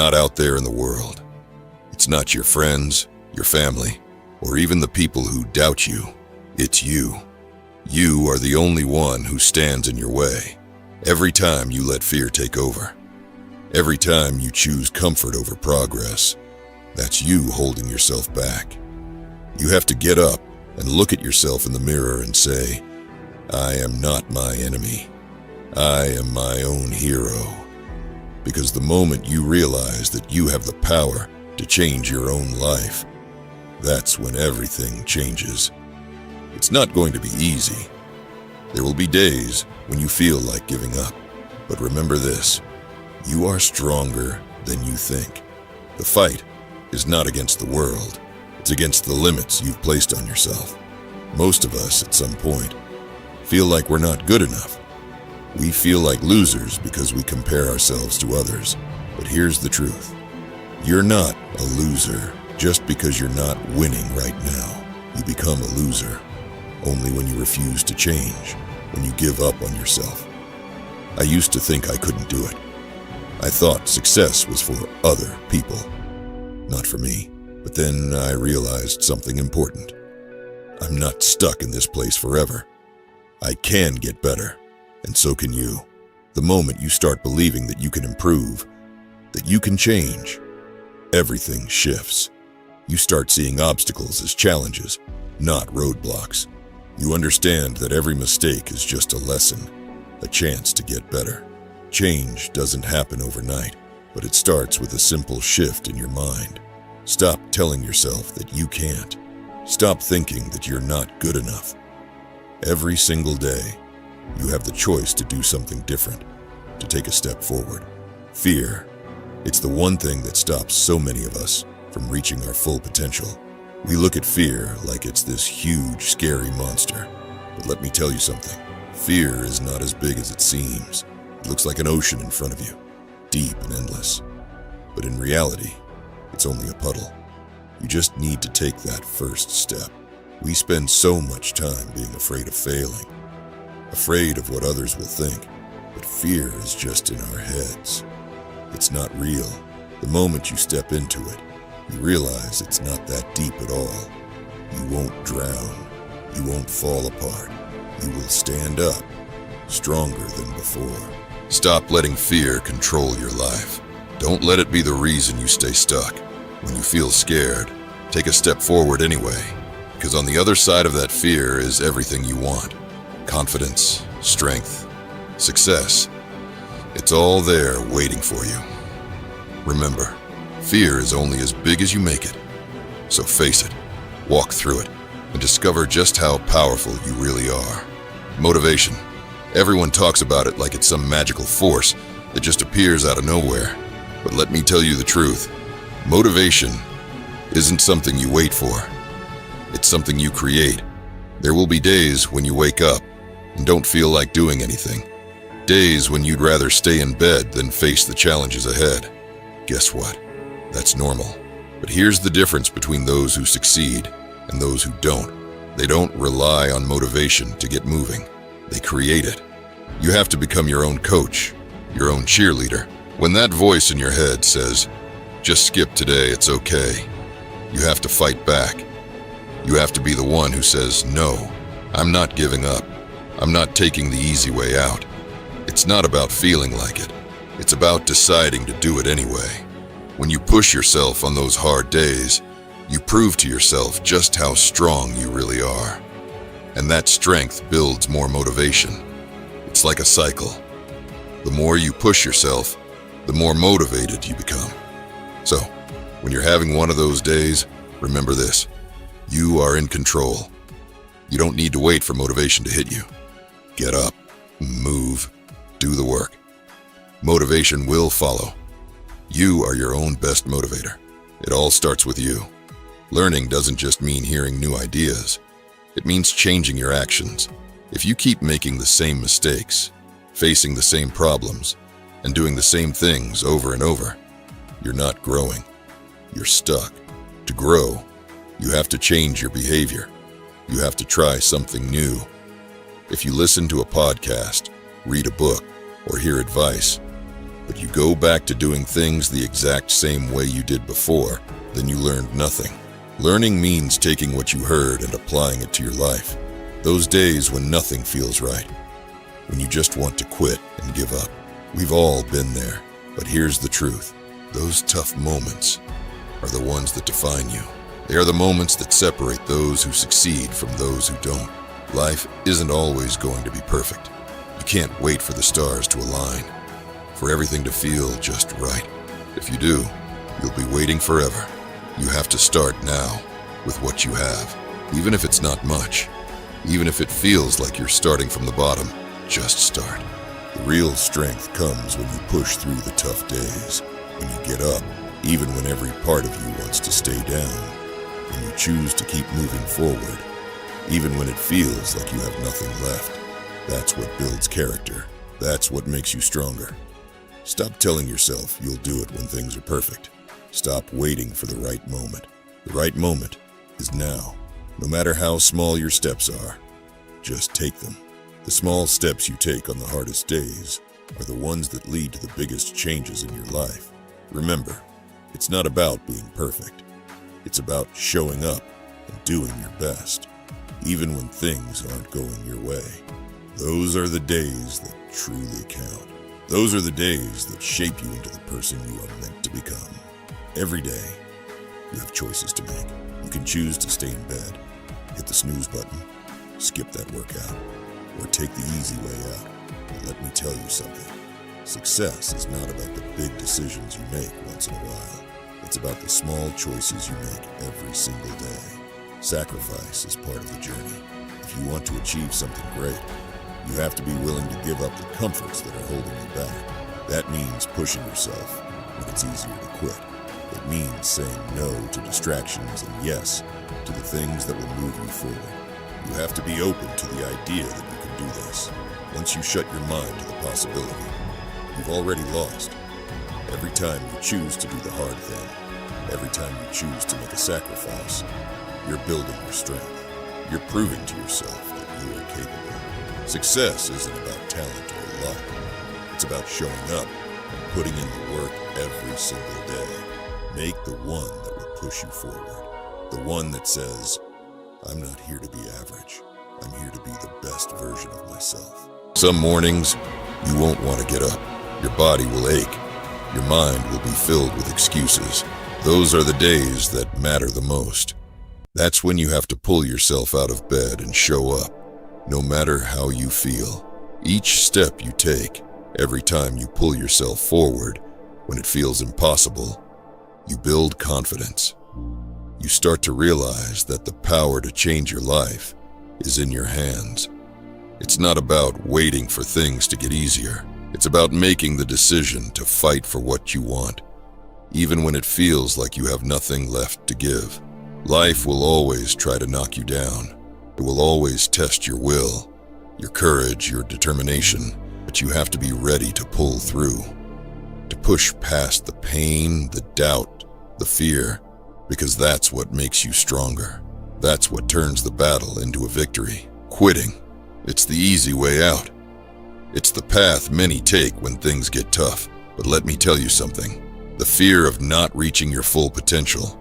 not out there in the world. It's not your friends, your family, or even the people who doubt you. It's you. You are the only one who stands in your way. Every time you let fear take over, every time you choose comfort over progress, that's you holding yourself back. You have to get up and look at yourself in the mirror and say, I am not my enemy. I am my own hero. Because the moment you realize that you have the power to change your own life, that's when everything changes. It's not going to be easy. There will be days when you feel like giving up. But remember this, you are stronger than you think. The fight is not against the world. It's against the limits you've placed on yourself. Most of us, at some point, feel like we're not good enough. We feel like losers because we compare ourselves to others. But here's the truth. You're not a loser just because you're not winning right now. You become a loser only when you refuse to change, when you give up on yourself. I used to think I couldn't do it. I thought success was for other people, not for me. But then I realized something important. I'm not stuck in this place forever. I can get better, and so can you. The moment you start believing that you can improve, that you can change, everything shifts. You start seeing obstacles as challenges, not roadblocks. You understand that every mistake is just a lesson, a chance to get better. Change doesn't happen overnight, but it starts with a simple shift in your mind. Stop telling yourself that you can't. Stop thinking that you're not good enough. Every single day, you have the choice to do something different, to take a step forward. Fear, it's the one thing that stops so many of us from reaching our full potential. We look at fear like it's this huge, scary monster. But let me tell you something. Fear is not as big as it seems. It looks like an ocean in front of you, deep and endless. But in reality, it's only a puddle. You just need to take that first step. We spend so much time being afraid of failing, afraid of what others will think, but fear is just in our heads. It's not real. The moment you step into it, you realize it's not that deep at all. You won't drown. You won't fall apart. You will stand up, stronger than before. Stop letting fear control your life. Don't let it be the reason you stay stuck. When you feel scared, take a step forward anyway, because on the other side of that fear is everything you want. Confidence, strength, success. It's all there waiting for you. Remember, fear is only as big as you make it. So face it, walk through it, and discover just how powerful you really are. Motivation. Everyone talks about it like it's some magical force that just appears out of nowhere. But let me tell you the truth. Motivation isn't something you wait for. It's something you create. There will be days when you wake up and don't feel like doing anything. Days when you'd rather stay in bed than face the challenges ahead. Guess what? That's normal. But here's the difference between those who succeed and those who don't. They don't rely on motivation to get moving. They create it. You have to become your own coach, your own cheerleader. When that voice in your head says, just skip today, it's okay, you have to fight back. You have to be the one who says, no, I'm not giving up. I'm not taking the easy way out. It's not about feeling like it. It's about deciding to do it anyway. When you push yourself on those hard days, you prove to yourself just how strong you really are. And that strength builds more motivation. It's like a cycle. The more you push yourself, the more motivated you become. So, when you're having one of those days, remember this. You are in control. You don't need to wait for motivation to hit you. Get up, move, do the work. Motivation will follow. You are your own best motivator. It all starts with you. Learning doesn't just mean hearing new ideas. It means changing your actions. If you keep making the same mistakes, facing the same problems, and doing the same things over and over, you're not growing. You're stuck. To grow, you have to change your behavior. You have to try something new. If you listen to a podcast, read a book, or hear advice, but you go back to doing things the exact same way you did before, then you learned nothing. Learning means taking what you heard and applying it to your life. Those days when nothing feels right, when you just want to quit and give up. We've all been there, but here's the truth. Those tough moments are the ones that define you. They are the moments that separate those who succeed from those who don't. Life isn't always going to be perfect. You can't wait for the stars to align, for everything to feel just right. If you do, you'll be waiting forever. You have to start now with what you have. Even if it's not much, even if it feels like you're starting from the bottom, just start. The real strength comes when you push through the tough days, when you get up, even when every part of you wants to stay down, when you choose to keep moving forward, even when it feels like you have nothing left. That's what builds character. That's what makes you stronger. Stop telling yourself you'll do it when things are perfect. Stop waiting for the right moment. The right moment is now. No matter how small your steps are, just take them. The small steps you take on the hardest days are the ones that lead to the biggest changes in your life. Remember, it's not about being perfect. It's about showing up and doing your best, even when things aren't going your way. Those are the days that truly count. Those are the days that shape you into the person you are meant to become. Every day, you have choices to make. You can choose to stay in bed, hit the snooze button, skip that workout, or take the easy way out. But let me tell you something. Success is not about the big decisions you make once in a while. It's about the small choices you make every single day. Sacrifice is part of the journey. If you want to achieve something great, you have to be willing to give up the comforts that are holding you back. That means pushing yourself when it's easier to quit. It means saying no to distractions and yes to the things that will move you forward. You have to be open to the idea that you can do this. Once you shut your mind to the possibility, you've already lost. Every time you choose to do the hard thing, every time you choose to make a sacrifice, you're building your strength. You're proving to yourself that you are capable. Success isn't about talent or luck. It's about showing up and putting in the work every single day. Make the one that will push you forward. The one that says, I'm not here to be average. I'm here to be the best version of myself. Some mornings, you won't want to get up. Your body will ache. Your mind will be filled with excuses. Those are the days that matter the most. That's when you have to pull yourself out of bed and show up, no matter how you feel. Each step you take, every time you pull yourself forward, when it feels impossible, you build confidence. You start to realize that the power to change your life is in your hands. It's not about waiting for things to get easier. It's about making the decision to fight for what you want, even when it feels like you have nothing left to give. Life will always try to knock you down. It will always test your will, your courage, your determination, but you have to be ready to pull through, to push past the pain, the doubt, the fear, because that's what makes you stronger. That's what turns the battle into a victory. Quitting, it's the easy way out. It's the path many take when things get tough. But let me tell you something. The fear of not reaching your full potential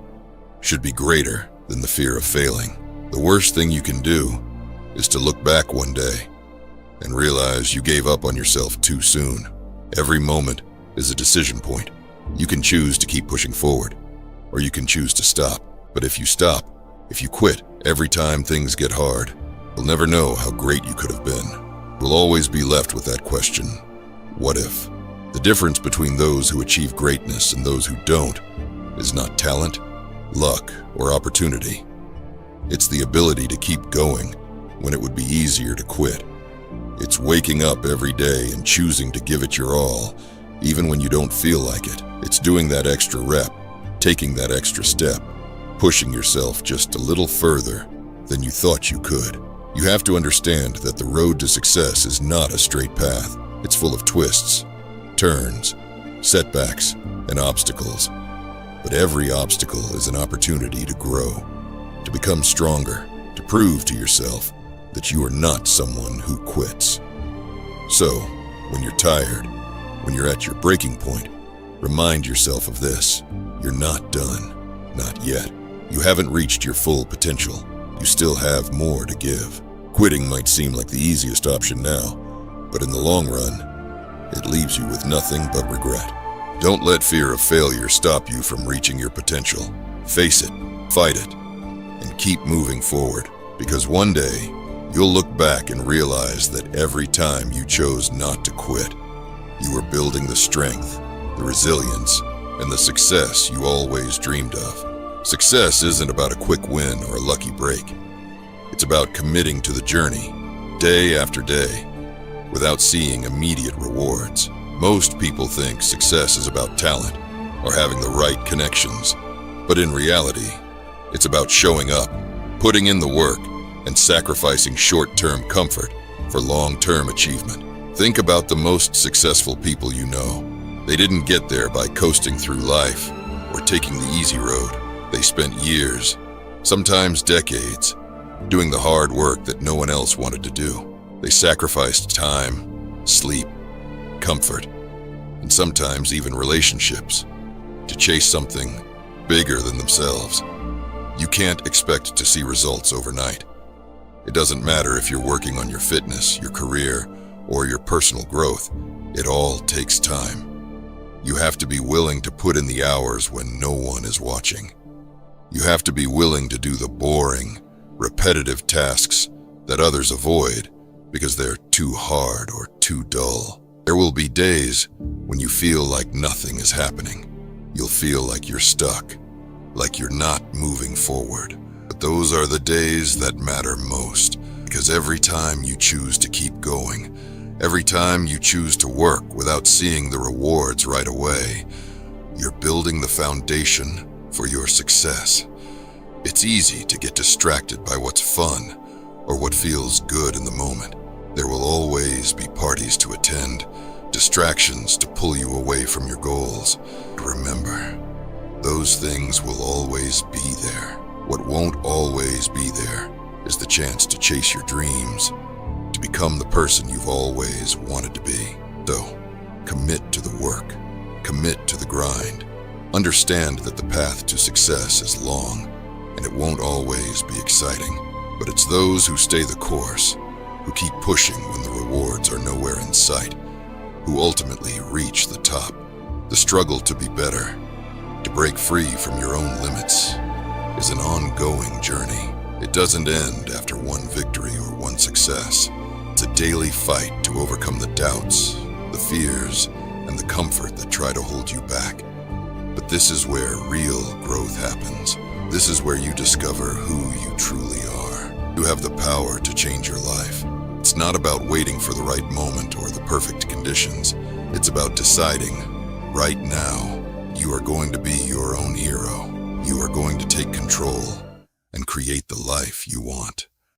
should be greater than the fear of failing. The worst thing you can do is to look back one day and realize you gave up on yourself too soon. Every moment is a decision point. You can choose to keep pushing forward, or you can choose to stop. But if you stop, if you quit every time things get hard, you'll never know how great you could have been. You'll always be left with that question, what if? The difference between those who achieve greatness and those who don't is not talent, luck, or opportunity. It's the ability to keep going when it would be easier to quit. It's waking up every day and choosing to give it your all, even when you don't feel like it. It's doing that extra rep, taking that extra step, pushing yourself just a little further than you thought you could. You have to understand that the road to success is not a straight path. It's full of twists, turns, setbacks, and obstacles. But every obstacle is an opportunity to grow, to become stronger, to prove to yourself that you are not someone who quits. So, when you're tired, When you're at your breaking point, remind yourself of this. You're not done. Not yet. You haven't reached your full potential. You still have more to give. Quitting might seem like the easiest option now, but in the long run, it leaves you with nothing but regret. Don't let fear of failure stop you from reaching your potential. Face it, fight it, and keep moving forward, because one day, you'll look back and realize that every time you chose not to quit, you were building the strength, the resilience, and the success you always dreamed of. Success isn't about a quick win or a lucky break. It's about committing to the journey, day after day, without seeing immediate rewards. Most people think success is about talent or having the right connections, but in reality, it's about showing up, putting in the work, and sacrificing short-term comfort for long-term achievement. Think about the most successful people you know. They didn't get there by coasting through life or taking the easy road. They spent years, sometimes decades, doing the hard work that no one else wanted to do. They sacrificed time, sleep, comfort, and sometimes even relationships to chase something bigger than themselves. You can't expect to see results overnight. It doesn't matter if you're working on your fitness, your career, or your personal growth. It all takes time. You have to be willing to put in the hours when no one is watching. You have to be willing to do the boring, repetitive tasks that others avoid because they're too hard or too dull. There will be days when you feel like nothing is happening. You'll feel like you're stuck, like you're not moving forward. But those are the days that matter most, because every time you choose to keep going, every time you choose to work without seeing the rewards right away, you're building the foundation for your success. It's easy to get distracted by what's fun or what feels good in the moment. There will always be parties to attend, distractions to pull you away from your goals. Remember, those things will always be there. What won't always be there is the chance to chase your dreams, to become the person you've always wanted to be. So, commit to the work, commit to the grind. Understand that the path to success is long, and it won't always be exciting. But it's those who stay the course, who keep pushing when the rewards are nowhere in sight, who ultimately reach the top. The struggle to be better, to break free from your own limits, is an ongoing journey. It doesn't end after one victory or one success. It's a daily fight to overcome the doubts, the fears, and the comfort that try to hold you back. But this is where real growth happens. This is where you discover who you truly are. You have the power to change your life. It's not about waiting for the right moment or the perfect conditions. It's about deciding, right now, you are going to be your own hero. You are going to take control and create the life you want.